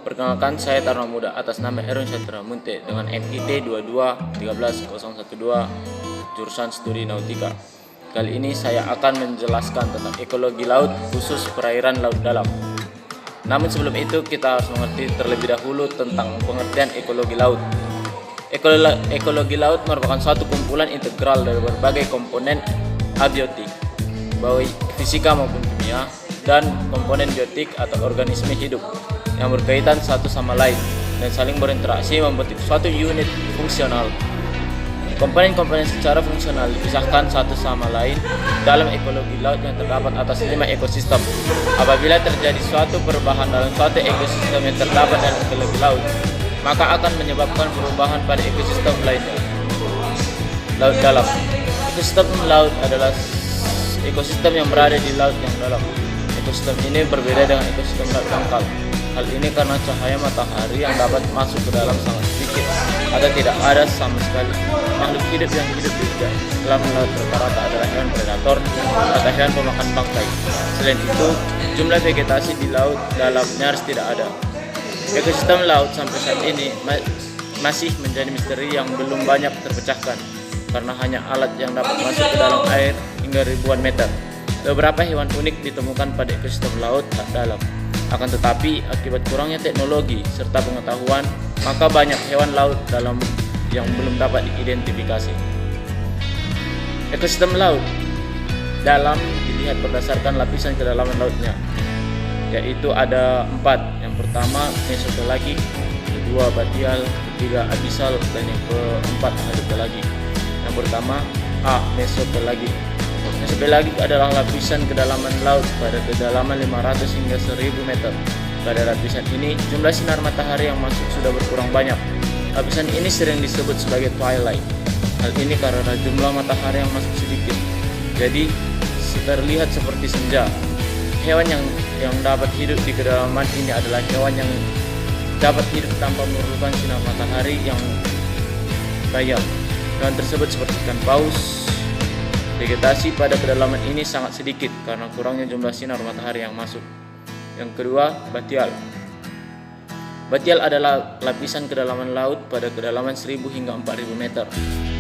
Perkenalkan, saya Taruna Muda atas nama Erwin Syatra Munte dengan NIT 2213012 jurusan Studi Nautika. Kali ini saya akan menjelaskan tentang ekologi laut, khusus perairan laut dalam. Namun sebelum itu kita harus mengerti terlebih dahulu tentang pengertian ekologi laut. Ekologi laut merupakan suatu kumpulan integral dari berbagai komponen abiotik, baik fisika maupun kimia, dan komponen biotik atau organisme hidup yang berkaitan satu sama lain dan saling berinteraksi membentuk suatu unit fungsional. Komponen-komponen secara fungsional dipisahkan satu sama lain dalam ekologi laut yang terdapat atas 5 ekosistem. Apabila terjadi suatu perubahan dalam suatu ekosistem yang terdapat dalam ekologi laut, maka akan menyebabkan perubahan pada ekosistem lainnya. Laut dalam. Ekosistem laut adalah ekosistem yang berada di laut yang dalam. Ekosistem ini berbeda dengan ekosistem laut dangkal. Hal ini karena cahaya matahari yang dapat masuk ke dalam sangat sedikit atau tidak ada sama sekali. Makhluk hidup yang hidup di dalam laut rata-rata adalah hewan predator atau hewan pemakan bangkai. Selain itu, jumlah vegetasi di laut dalam nyaris tidak ada. Ekosistem laut sampai saat ini masih menjadi misteri yang belum banyak terpecahkan karena hanya alat yang dapat masuk ke dalam air hingga ribuan meter. Beberapa hewan unik ditemukan pada ekosistem laut dalam. Akan tetapi, akibat kurangnya teknologi serta pengetahuan, maka banyak hewan laut dalam yang belum dapat diidentifikasi. Ekosistem laut dalam dilihat berdasarkan lapisan kedalaman lautnya, yaitu ada 4. Yang pertama mesopelagik, kedua batial, ketiga abisal, dan yang keempat hydropelagik. Yang pertama A. Mesopelagik. Mesopelagik adalah lapisan kedalaman laut pada kedalaman 500 hingga 1000 meter. Pada lapisan ini, jumlah sinar matahari yang masuk sudah berkurang banyak. Lapisan ini sering disebut sebagai twilight. Hal ini karena jumlah matahari yang masuk sedikit, jadi terlihat seperti senja. Hewan yang dapat hidup di kedalaman ini adalah hewan yang dapat hidup tanpa memerlukan sinar matahari yang tajam. Hewan tersebut seperti ikan paus. Vegetasi pada kedalaman ini sangat sedikit karena kurangnya jumlah sinar matahari yang masuk. Yang kedua, batial. Batial adalah lapisan kedalaman laut pada kedalaman 1000 hingga 4000 meter.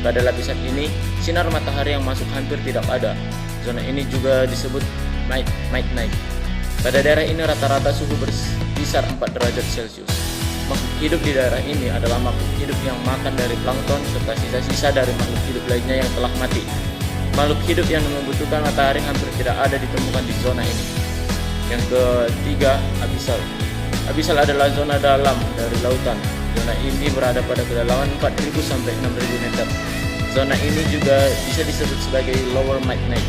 Pada lapisan ini, sinar matahari yang masuk hampir tidak ada. Zona ini juga disebut night night. Pada daerah ini rata-rata suhu berkisar 4 derajat Celcius. Makhluk hidup di daerah ini adalah makhluk hidup yang makan dari plankton serta sisa-sisa dari makhluk hidup lainnya yang telah mati. Makhluk hidup yang membutuhkan matahari hampir tidak ada ditemukan di zona ini. Yang ketiga, abisal. Abisal adalah zona dalam dari lautan. Zona ini berada pada kedalaman 4000 sampai 6000 meter. Zona ini juga bisa disebut sebagai lower midnight.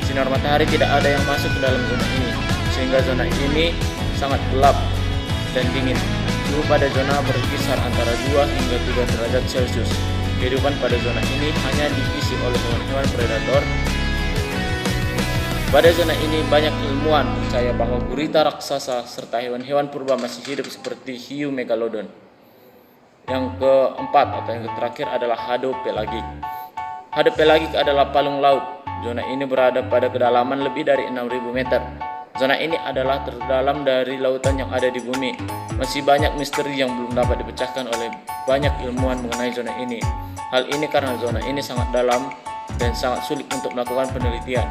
Sinar matahari tidak ada yang masuk ke dalam zona ini, sehingga zona ini sangat gelap dan dingin. Suhu pada zona berkisar antara 2 hingga 3 derajat Celcius. Kehidupan pada zona ini hanya diisi oleh hewan-hewan predator. Pada zona ini banyak ilmuwan percaya bahwa gurita raksasa serta hewan-hewan purba masih hidup seperti hiu megalodon. Yang keempat atau yang terakhir adalah hadopelagik. Hadopelagik adalah palung laut. Zona ini berada pada kedalaman lebih dari 6000 meter. Zona ini adalah terdalam dari lautan yang ada di bumi. Masih banyak misteri yang belum dapat dipecahkan oleh banyak ilmuwan mengenai zona ini. Hal ini karena zona ini sangat dalam dan sangat sulit untuk melakukan penelitian.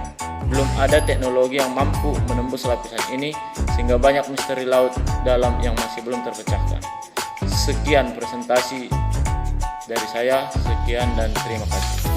Belum ada teknologi yang mampu menembus lapisan ini, sehingga banyak misteri laut dalam yang masih belum terpecahkan. Sekian presentasi dari saya, sekian dan terima kasih.